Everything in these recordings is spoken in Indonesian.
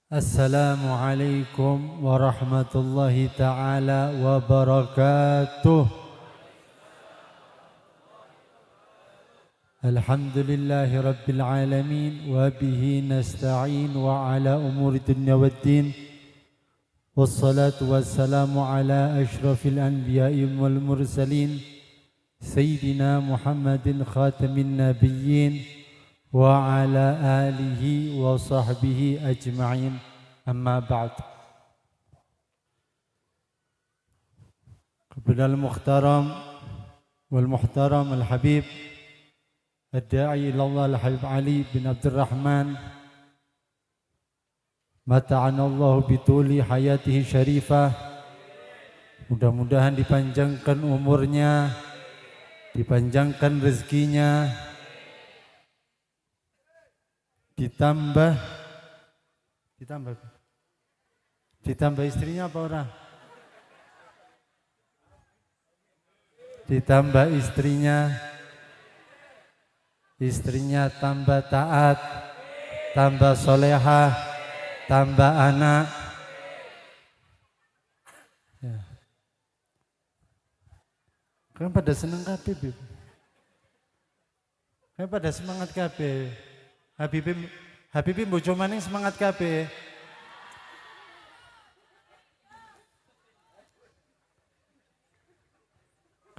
Assalamualaikum warahmatullahi ta'ala wabarakatuh. Alhamdulillahi rabbil alamin wa bihi nasta'in wa ala umuri dunya waddin. Wassalatu wassalamu ala ashrafil anbiya'i wal mursalin Sayyidina Muhammadin khatamin nabiyyin wa ala alihi wa sahbihi ajma'in, amma ba'd. Kepada al-mukhtaram wal muhtaram al-habib ad-da'i ilallah al-habib Ali bin Abdurrahman mata'anallahu bituli hayatihi syarifah. Mudah-mudahan dipanjangkan umurnya, dipanjangkan rezekinya, ditambah istrinya apa orang? Ditambah istrinya tambah taat, tambah solehah, tambah anak. Ya. Kan pada seneng kabeh, Bib. Kan pada semangat kabeh. Habibie bojo maning semangat kabeh.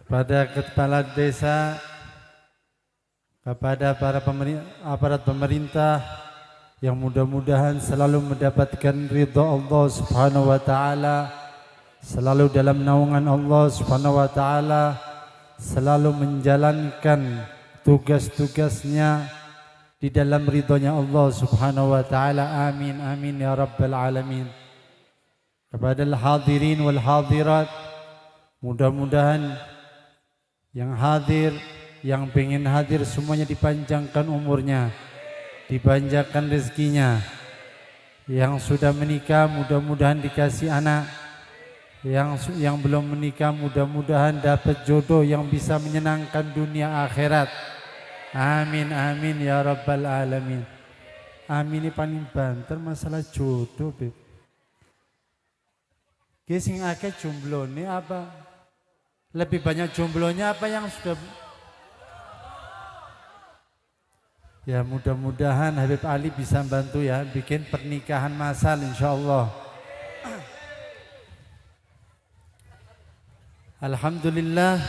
Kepada kepala desa, kepada para aparat pemerintah yang mudah-mudahan selalu mendapatkan ridha Allah Subhanahu wa taala, selalu dalam naungan Allah Subhanahu wa taala, selalu menjalankan tugas-tugasnya di dalam ridhonya Allah Subhanahu wa taala. Amin amin ya rabbal alamin. Kepada al-hadirin wal hadirat, mudah-mudahan yang hadir, yang pengen hadir semuanya dipanjangkan umurnya, dipanjangkan rezekinya. Yang sudah menikah mudah-mudahan dikasih anak, yang belum menikah mudah-mudahan dapat jodoh yang bisa menyenangkan dunia akhirat. Amin amin ya rabbal alamin. Amin ini paling banter masalah jodoh, Beb. Ki sing akeh jomblone apa? Lebih banyak jomblonya apa yang sudah? Ya mudah-mudahan Habib Ali bisa bantu ya, bikin pernikahan massal insyaallah. Alhamdulillah,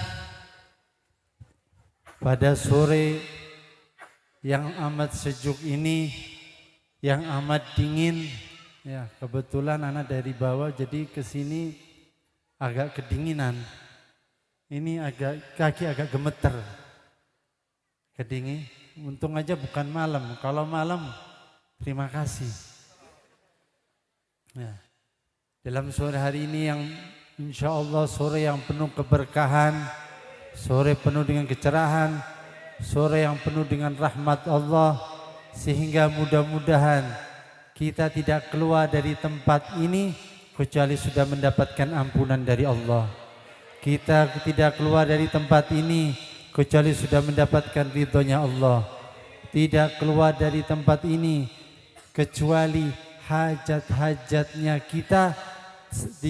pada sore yang amat sejuk ini, yang amat dingin, ya kebetulan anak dari bawah jadi kesini agak kedinginan. Ini kaki agak gemeter, kedingin. Untung aja bukan malam. Kalau malam, terima kasih. Ya. Dalam sore hari ini yang insya Allah sore yang penuh keberkahan, sore penuh dengan kecerahan, sore yang penuh dengan rahmat Allah, sehingga mudah-mudahan kita tidak keluar dari tempat ini kecuali sudah mendapatkan ampunan dari Allah. Kita tidak keluar dari tempat ini kecuali sudah mendapatkan ridhonya Allah. Tidak keluar dari tempat ini kecuali hajat-hajatnya kita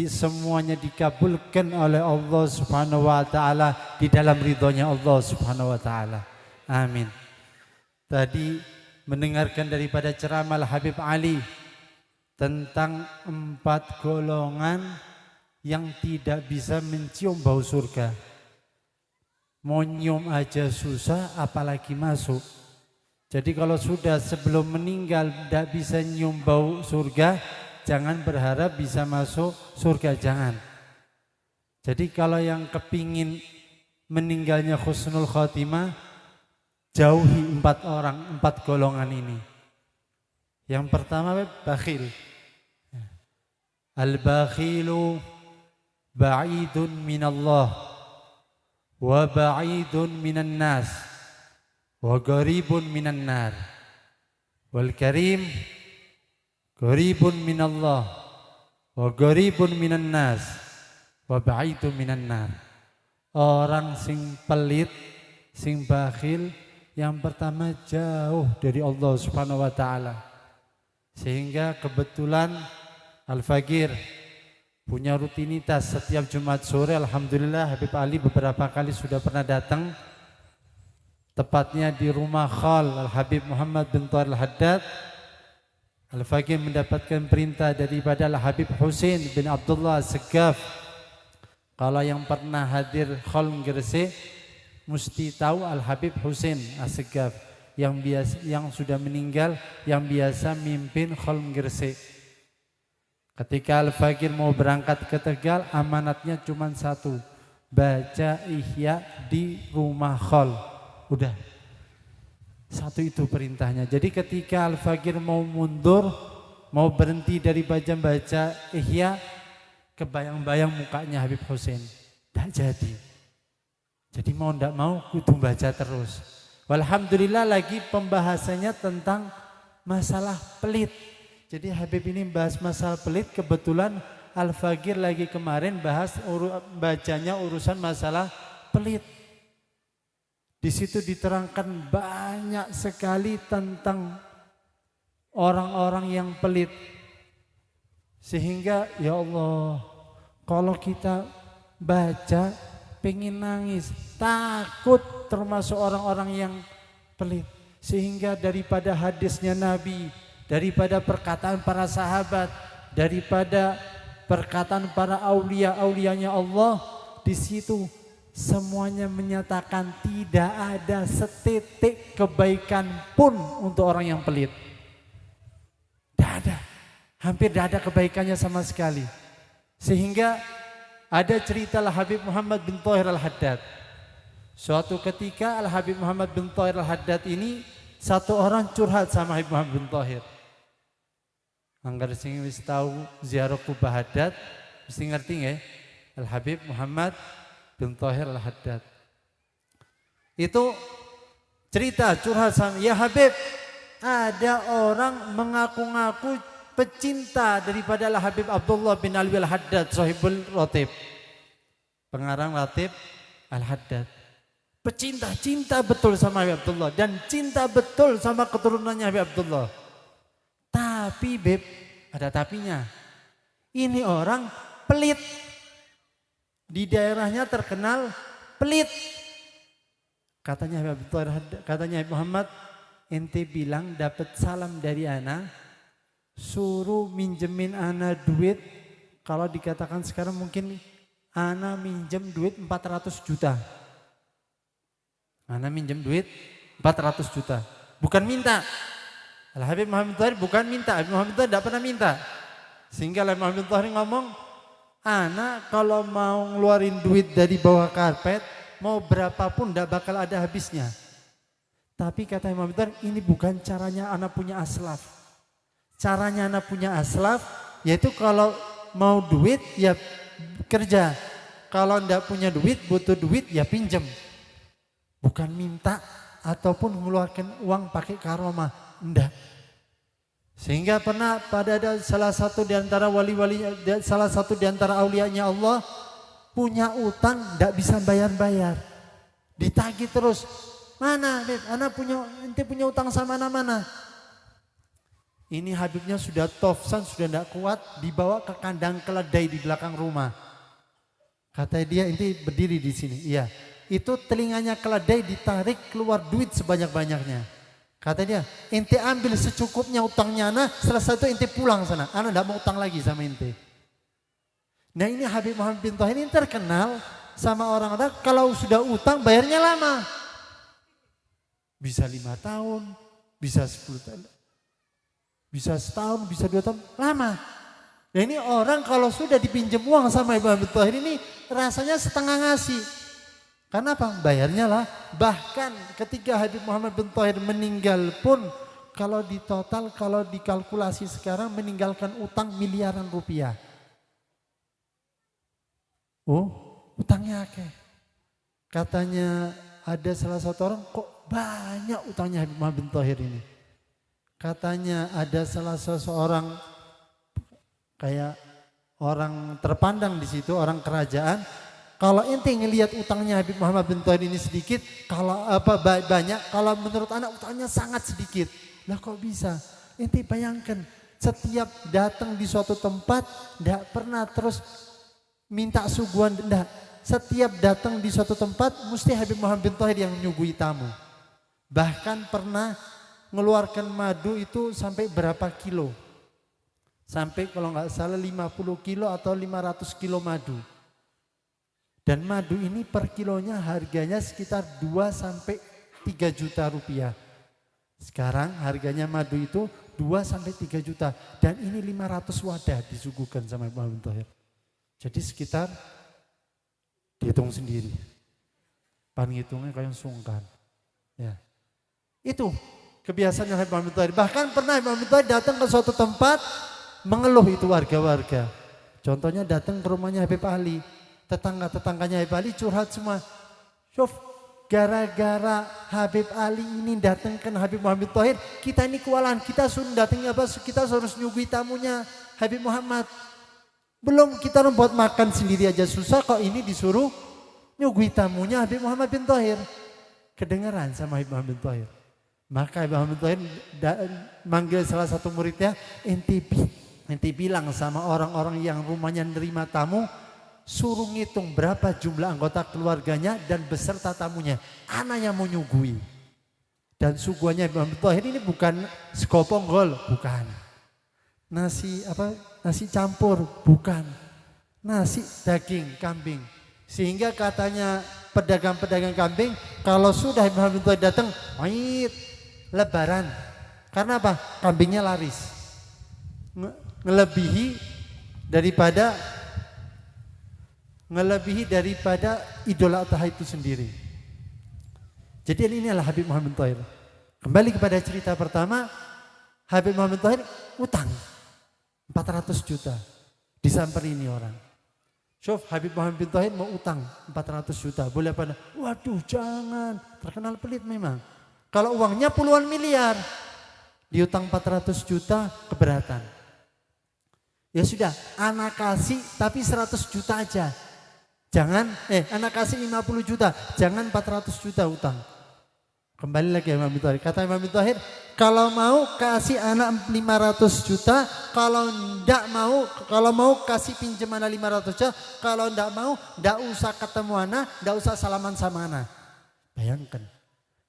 semuanya dikabulkan oleh Allah Subhanahu wa taala di dalam ridhonya Allah Subhanahu wa taala. Amin. Tadi mendengarkan daripada ceramah Habib Ali tentang 4 golongan yang tidak bisa mencium bau surga. Mau nyium aja susah apalagi masuk. Jadi kalau sudah sebelum meninggal tidak bisa nyium bau surga, jangan berharap bisa masuk surga, jangan. Jadi kalau yang kepingin meninggalnya husnul khotimah, jauhi 4 golongan ini. Yang pertama bakhil. Al-bakhilu ba'idun minallah wa ba'idun minan nas wa qaribun minan nar. Wal karim qaribun minallah wa qaribun minan nas wa ba'idun minan nar. Orang sing pelit, sing bakhil, yang pertama jauh dari Allah Subhanahu wa taala. Sehingga kebetulan Al-Fagir punya rutinitas setiap Jumat sore. Alhamdulillah Habib Ali beberapa kali sudah pernah datang, tepatnya di rumah Khal Al-Habib Muhammad bin Thahir Al-Haddad. Al-Fagir mendapatkan perintah daripada Al-Habib Husain bin Abdullah Segaf. Kalau yang pernah hadir Khal Gresik mesti tahu Al-Habib Husain As-Segaf yang sudah meninggal, yang biasa mimpin Khal Gresik. Ketika Al-Fagir mau berangkat ke Tegal, amanatnya cuma satu, baca Ihya di rumah Khal. Udah, satu itu perintahnya. Jadi ketika Al-Fagir mau mundur, mau berhenti dari baca Ihya, kebayang-bayang mukanya Habib Husain. Tidak jadi. Jadi mau tidak mau kudu baca terus. Alhamdulillah lagi pembahasannya tentang masalah pelit. Jadi Habib ini bahas masalah pelit, kebetulan Al-Fagir lagi kemarin bahas bacanya urusan masalah pelit. Di situ diterangkan banyak sekali tentang orang-orang yang pelit. Sehingga ya Allah, kalau kita baca pengen nangis, takut termasuk orang-orang yang pelit. Sehingga daripada hadisnya Nabi, daripada perkataan para sahabat, daripada perkataan para aulia-aulianya Allah, di situ semuanya menyatakan tidak ada setitik kebaikan pun untuk orang yang pelit. Tidak ada, hampir tidak ada kebaikannya sama sekali. Sehingga ada cerita Al-Habib Muhammad bin Thahir Al-Haddad. Suatu ketika Al-Habib Muhammad bin Thahir Al-Haddad ini, satu orang curhat sama Habib Muhammad bin Thahir. Anggar sing wis tahu ziarah Kubah Haddad mesti ngerti nggih? Al-Habib Muhammad bin Thahir Al-Haddad. Itu cerita curhat sama, ya Habib, ada orang mengaku-ngaku pecinta daripada Al-Habib Abdullah bin Alwi Al-Haddad, sahibul Ratib, pengarang Ratib Al-Haddad. Pecinta, cinta betul sama Habib Abdullah dan cinta betul sama keturunannya Habib Abdullah. Tapi Beb, ada tapinya. Ini orang pelit. Di daerahnya terkenal pelit. Katanya Habib Muhammad, ente bilang dapat salam dari ana, suruh minjemin ana duit. Kalau dikatakan sekarang mungkin ana minjem duit 400 juta. Ana minjem duit 400 juta. Bukan minta. Al-Habib Muhammad bin Thahir bukan minta, Habib Muhammad bin Thahir tidak pernah minta. Sehingga Habib Muhammad bin Thahir ngomong, ana kalau mau ngeluarin duit dari bawah karpet, mau berapapun tidak bakal ada habisnya. Tapi kata Imam Muhammad bin Thahir, ini bukan caranya ana punya aslaf. Caranya ana punya aslaf, yaitu kalau mau duit ya kerja. Kalau tidak punya duit, butuh duit ya pinjem. Bukan minta ataupun mengeluarkan uang pakai karomah. Enggak. Sehingga pernah ada salah satu di antara wali-walinya, salah satu di antara aulianya Allah punya utang enggak bisa bayar-bayar. Ditagih terus. Mana, Beb? Ente punya utang sama mana? Ini Habibnya sudah tofsan, sudah enggak kuat, dibawa ke kandang keledai di belakang rumah. Kata dia, ente berdiri di sini. Iya. Itu telinganya keledai ditarik keluar duit sebanyak-banyaknya. Kata dia, ente ambil secukupnya utangnya ana, setelah itu ente pulang sana. Ana tidak mau utang lagi sama ente. Nah ini Habib Muhammad bin Thahir ini terkenal sama orang-orang kalau sudah utang bayarnya lama. Bisa 5 tahun, bisa 10 tahun, bisa setahun, bisa 2 tahun, lama. Nah ini orang kalau sudah dipinjam uang sama Habib Muhammad bin Thahir ini rasanya setengah ngasih. Karena apa? Bayarnya lah. Bahkan ketika Habib Muhammad bin Thahir meninggal pun kalau di total, kalau dikalkulasi sekarang meninggalkan utang miliaran rupiah. Oh, utangnya akeh. Katanya ada salah satu orang, kok banyak utangnya Habib Muhammad bin Thahir ini. Katanya ada salah seseorang kayak orang terpandang di situ, orang kerajaan. Kalau ente ngelihat utangnya Habib Muhammad bin Thahir ini sedikit, kalau banyak, kalau menurut anak utangnya sangat sedikit. Lah kok bisa? Ente bayangkan Setiap datang di suatu tempat, tidak pernah terus minta suguhan, tidak. Setiap datang di suatu tempat, mesti Habib Muhammad bin Thohir yang menyuguhi tamu. Bahkan pernah mengeluarkan madu itu sampai berapa kilo. Sampai kalau nggak salah 50 kilo atau 500 kilo madu. Dan madu ini per kilonya harganya sekitar 2 sampai 3 juta rupiah. Sekarang harganya madu itu 2 sampai 3 juta. Dan ini 500 wadah disuguhkan sama Habib Muhammad bin Thohir. Jadi sekitar dihitung sendiri. Panghitungnya kayak sungkan. Ya. Itu kebiasaan Habib Muhammad bin Thohir. Bahkan pernah Habib Muhammad bin Thohir datang ke suatu tempat mengeluh itu warga-warga. Contohnya datang ke rumahnya Habib Ali. Tetangga-tetangganya Habib Ali curhat semua. Syuf, gara-gara Habib Ali ini datangkan Habib Muhammad bin Thohir, kita ini kewalahan. Kita suruh datangnya apa? Kita harus nyugui tamunya Habib Muhammad. Belum kita membuat makan sendiri aja susah, kok ini disuruh nyugui tamunya Habib Muhammad bin Thohir. Kedengeran sama Habib Muhammad bin Thohir. Maka Habib Muhammad bin Thohir manggil salah satu muridnya, enti bilang sama orang-orang yang rumahnya nerima tamu, suruh ngitung berapa jumlah anggota keluarganya dan beserta tamunya. Anak yang mau nyugui. Dan suguhannya Habib Muhammad bin Thohir ini bukan sekoponggol, bukan. Nasi campur, bukan. Nasi daging kambing. Sehingga katanya pedagang-pedagang kambing, kalau sudah Habib Muhammad bin Thohir datang, lebaran. Karena apa? Kambingnya laris. Ngelebihi daripada Idul Adha itu sendiri. Jadi ini adalah Habib Muhammad bin Thohir. Kembali kepada cerita pertama, Habib Muhammad bin Thohir utang 400 juta. Disamperin ini orang. Syuf, Habib Muhammad bin Thohir mau utang 400 juta. Boleh apa? Waduh, jangan. Terkenal pelit memang. Kalau uangnya puluhan miliar, diutang 400 juta, keberatan. Ya sudah, anak kasih tapi 100 juta aja. Jangan, anak kasih 50 juta, jangan 400 juta utang. Kembali lagi Imam bin Thohir. Kata Imam bin Thohir, kalau mau kasih anak 500 juta, kalau mau kasih pinjam anak 500 juta, kalau enggak mau, enggak usah ketemu anak, enggak usah salaman sama anak. Bayangkan,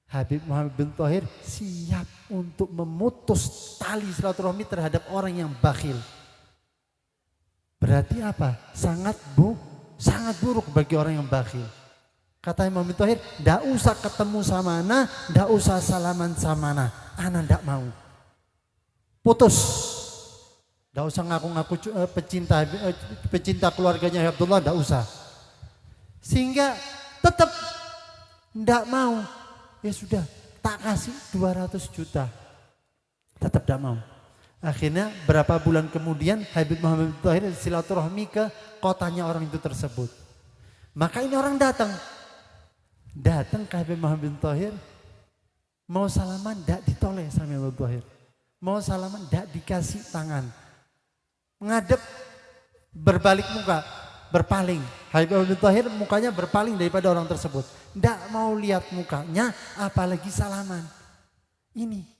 Habib Muhammad bin Thohir siap untuk memutus tali silaturahmi terhadap orang yang bakhil. Berarti apa? Sangat buruk bagi orang yang bakhil. Kata Imam bin Thohir, ndak usah ketemu sama ana, ndak usah salaman sama ana ndak mau. Putus. Ndak usah ngaku-ngaku pecinta keluarganya Abdullah, ndak usah. Sehingga tetap ndak mau. Ya sudah, tak kasih 200 juta. Tetap ndak mau. Akhirnya berapa bulan kemudian Habib Muhammad bin Thohir silaturahmi ke kotanya orang itu tersebut. Maka ini orang datang ke Habib Muhammad bin Thohir, mau salaman tidak ditoleh sama Habib Thohir, mau salaman tidak dikasih tangan, ngadep berbalik muka, berpaling. Habib Muhammad bin Thohir mukanya berpaling daripada orang tersebut, tidak mau lihat mukanya, apalagi salaman. Ini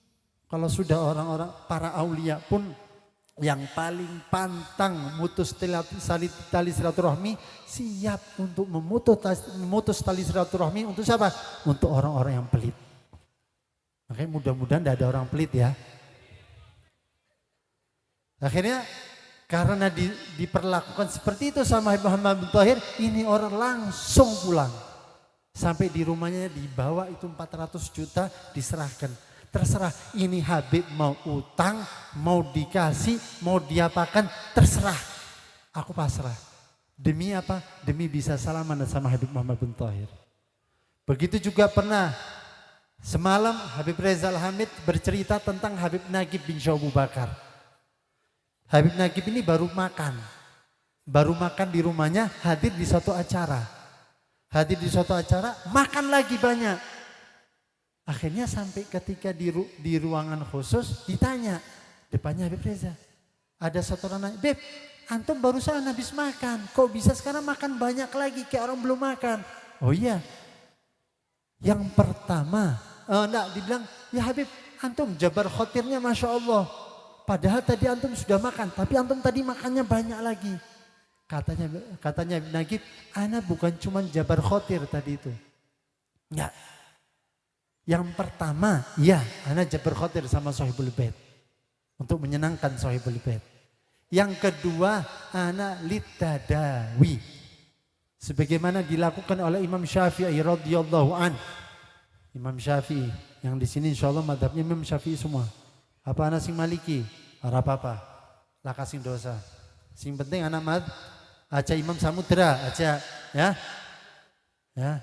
kalau sudah orang-orang para aulia pun yang paling pantang memutus tali silaturahmi, siap untuk memutus tali silaturahmi untuk siapa? Untuk orang-orang yang pelit. Makanya mudah-mudahan tidak ada orang pelit ya. Akhirnya karena diperlakukan seperti itu sama Habib Muhammad bin Thohir, ini orang langsung pulang. Sampai di rumahnya dibawa itu 400 juta diserahkan. Terserah, ini Habib mau utang, mau dikasih, mau diapakan, terserah. Aku pasrah. Demi apa? Demi bisa salaman sama Habib Muhammad bin Thohir. Begitu juga pernah semalam Habib Reza Al-Hamid bercerita tentang Habib Nagib bin Syah Abu Bakar. Habib Nagib ini baru makan di rumahnya, hadir di suatu acara. Makan lagi banyak. Akhirnya sampai ketika di ruangan khusus ditanya depannya Habib Reza. Ada satu orang nanya, "Beb, antum barusan habis makan, kok bisa sekarang makan banyak lagi kayak orang belum makan?" Oh iya. Yang pertama, dibilang, "Ya Habib, antum jabar khotirnya Masya Allah. Padahal tadi antum sudah makan, tapi antum tadi makannya banyak lagi. Katanya Ibn Nagib, ana bukan cuma jabar khotir tadi itu. Enggak. Yang pertama, ya, ana jabar khotir sama Sahibul Bait. Untuk menyenangkan Sahibul Bait. Yang kedua, ana litadawi. Sebagaimana dilakukan oleh Imam Syafi'i radhiyallahu an. Imam Syafi'i yang di sini insyaallah madhabnya Imam Syafi'i semua. Apa ana sing maliki? Ora apa-apa. Laka sing dosa. Sing penting anak mad aja Imam Samudra aja ya. Ya.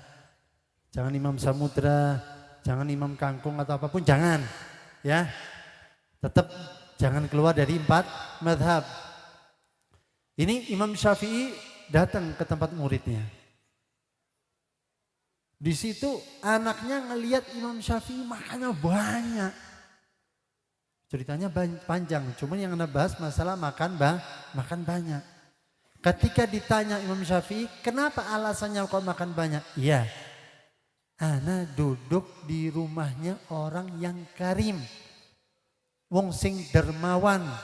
Jangan Imam Samudra, jangan Imam Kangkung atau apapun jangan. Ya. Tetap jangan keluar dari 4 madhab. Ini Imam Syafi'i datang ke tempat muridnya. Di situ anaknya ngelihat Imam Syafi'i makannya banyak. Ceritanya panjang, cuman yang Anda bahas masalah makan banyak. Ketika ditanya Imam Syafi'i, kenapa alasannya kok makan banyak? Iya, ana duduk di rumahnya orang yang karim. Wong sing dermawan.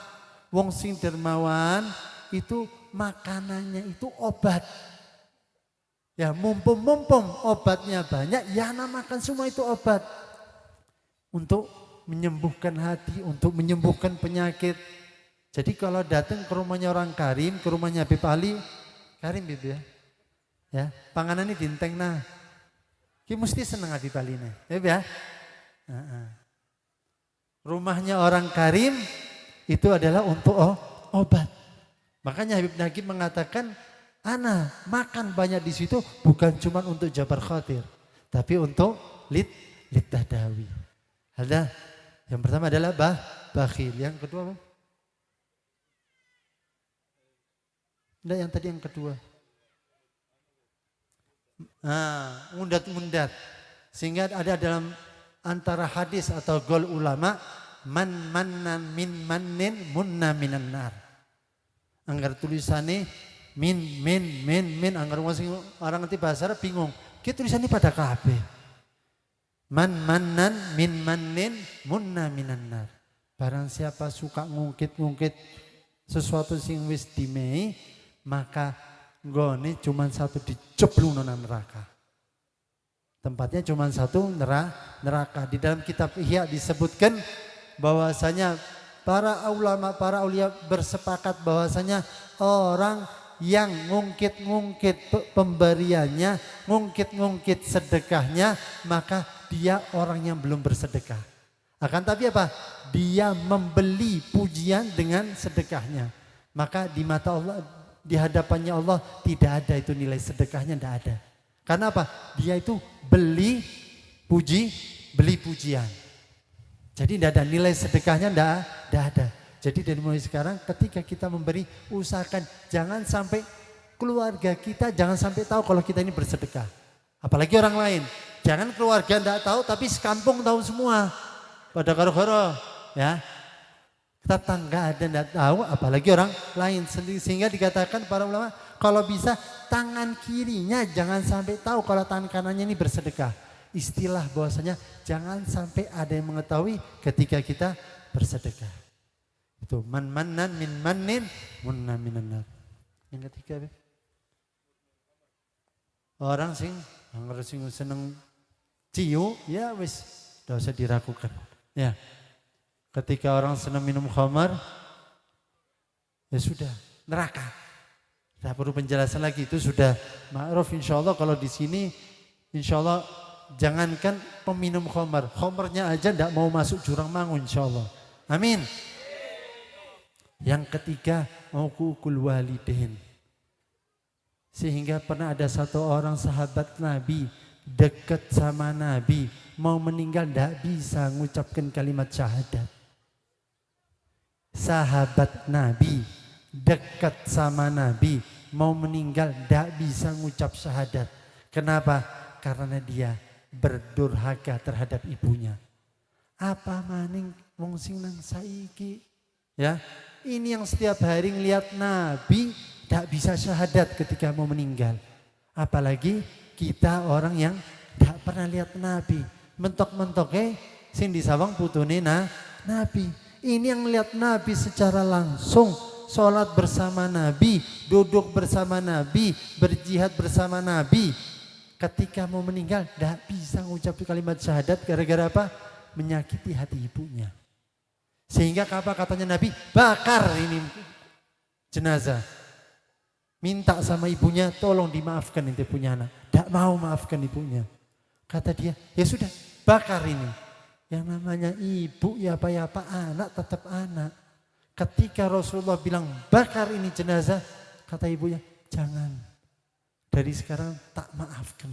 Wong sing dermawan itu makanannya itu obat. Ya mumpung obatnya banyak, ya ana makan semua itu obat. Untuk menyembuhkan hati, untuk menyembuhkan penyakit. Jadi kalau datang ke rumahnya orang karim, ke rumahnya Habib Ali, karim Habib ya. Ya, panganan ini dinteng nah. Ki mesti seneng Habib Ali nih, ya. Rumahnya orang karim itu adalah untuk obat. Makanya Habib Nagib mengatakan, ana makan banyak di situ bukan cuma untuk jabar khatir, tapi untuk litadawi. Ada yang pertama adalah bakhil, yang kedua apa? Enggak, yang tadi yang kedua. Mundat. Sehingga ada dalam antara hadis atau gol ulama, man mannan min mannin munna minan nar. Anggar tulisannya min anggar orang ngerti bahasa Arab bingung. Kita tulisannya pada kabeh. Man mannan min mannin munna minan nar. Barang siapa suka ngungkit-ngungkit sesuatu sing wis dimei, maka nggone cuma satu diceblung nang neraka. Tempatnya cuma satu neraka. Di dalam kitab Ihya disebutkan bahwasanya para ulama, para aulia bersepakat bahwasanya orang yang ngungkit-ngungkit pemberiannya, ngungkit-ngungkit sedekahnya, maka dia orang yang belum bersedekah. Akan tapi apa? Dia membeli pujian dengan sedekahnya. Maka di mata Allah, di hadapannya Allah tidak ada itu nilai sedekahnya, tidak ada. Karena apa? Dia itu beli pujian. Jadi tidak ada nilai sedekahnya, tidak ada. Jadi dari mulai sekarang ketika kita memberi, usahakan jangan sampai keluarga kita jangan sampai tahu kalau kita ini bersedekah. Apalagi orang lain. Jangan keluarga tidak tahu tapi sekampung tahu semua. Pada karo-karo ya. Tetangga ada tidak tahu apalagi orang lain. Sehingga dikatakan para ulama kalau bisa tangan kirinya jangan sampai tahu kalau tangan kanannya ini bersedekah. Istilah bahwasanya jangan sampai ada yang mengetahui ketika kita bersedekah. Itu man mannan min mannin munna minan nar. Yang ketiga orang sing seneng ciu ya wis tidak usah diragukan. Ya. Ketika orang senang minum khamar ya sudah neraka. Tidak perlu penjelasan lagi, itu sudah ma'ruf insyaallah. Kalau di sini insyaallah jangankan peminum khamar, khamarnya aja tidak mau masuk jurang mangu insyaallah. Amin. Yang ketiga, uququl walidain. Sehingga pernah ada satu orang sahabat Nabi dekat sama Nabi, mau meninggal tidak bisa mengucapkan kalimat syahadat. Sahabat Nabi dekat sama Nabi, mau meninggal tidak bisa mengucap syahadat. Kenapa? Karena dia berdurhaka terhadap ibunya. Apa maning wong sing nang saiki? Ya, ini yang setiap hari ngelihat Nabi tidak bisa syahadat ketika mau meninggal. Apalagi kita orang yang tidak pernah lihat Nabi. Mentok-mentoknya sing disawang putune Nabi. Ini yang lihat Nabi secara langsung, sholat bersama Nabi, duduk bersama Nabi, berjihad bersama Nabi. Ketika mau meninggal, tidak bisa mengucap kalimat syahadat gara-gara apa? Menyakiti hati ibunya. Sehingga apa katanya Nabi? Bakar ini jenazah. Minta sama ibunya, tolong dimaafkan ente punya anak. Tidak mau maafkan ibunya. Kata dia, ya sudah, bakar ini. Yang namanya ibu ya apa, anak tetap anak. Ketika Rasulullah bilang bakar ini jenazah, kata ibunya, jangan. Dari sekarang tak maafkan.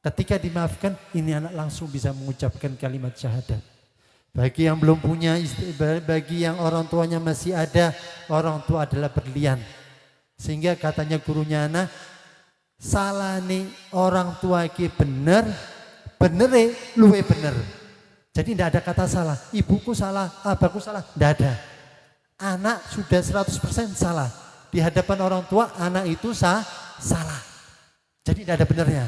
Ketika dimaafkan, ini anak langsung bisa mengucapkan kalimat syahadat. Bagi yang belum punya istri, bagi yang orang tuanya masih ada, orang tua adalah berlian. Sehingga katanya gurunya anak, salah nih orang tua ki bener luwe bener. Jadi tidak ada kata salah, ibuku salah, abahku salah, tidak ada. Anak sudah 100% salah. Di hadapan orang tua, anak itu salah. Jadi tidak ada benernya.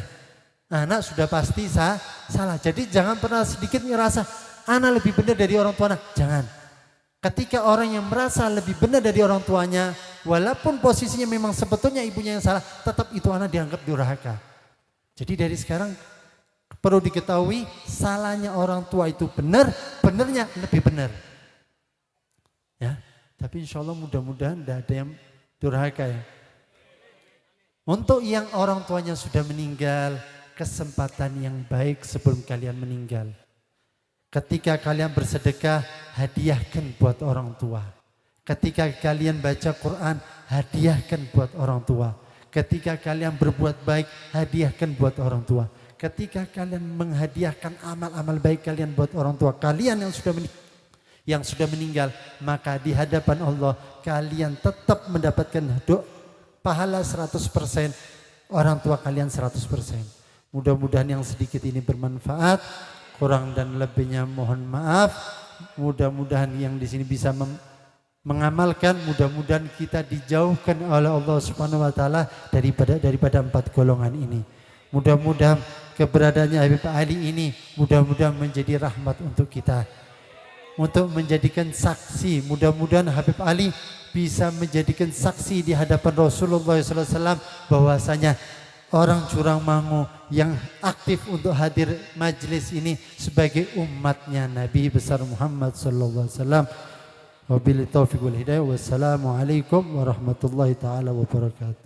Anak sudah pasti salah. Jadi jangan pernah sedikit ngerasa, anak lebih benar dari orang tua anak. Jangan. Ketika orang yang merasa lebih benar dari orang tuanya, walaupun posisinya memang sebetulnya ibunya yang salah, tetap itu anak dianggap durhaka. Jadi dari sekarang, perlu diketahui salahnya orang tua itu benar, benernya lebih benar. Ya, tapi insya Allah mudah-mudahan tidak ada yang durhaka ya. Untuk yang orang tuanya sudah meninggal, kesempatan yang baik sebelum kalian meninggal. Ketika kalian bersedekah, hadiahkan buat orang tua. Ketika kalian baca Quran, hadiahkan buat orang tua. Ketika kalian berbuat baik, hadiahkan buat orang tua. Ketika kalian menghadiahkan amal-amal baik kalian buat orang tua kalian yang sudah meninggal, maka di hadapan Allah kalian tetap mendapatkan pahala 100%, orang tua kalian 100%. Mudah-mudahan yang sedikit ini bermanfaat, kurang dan lebihnya mohon maaf. Mudah-mudahan yang di sini bisa mengamalkan, mudah-mudahan kita dijauhkan oleh Allah Subhanahu wa taala daripada 4 golongan ini. Mudah-mudahan keberadaannya Habib Ali ini mudah-mudahan menjadi rahmat untuk kita. Untuk menjadikan saksi, mudah-mudahan Habib Ali bisa menjadikan saksi di hadapan Rasulullah SAW bahwasanya orang Jurangmangu yang aktif untuk hadir majelis ini sebagai umatnya Nabi besar Muhammad SAW. Wabillahi taufiq wal hidayah. Wassalamualaikum warahmatullahi taala wabarakatuh.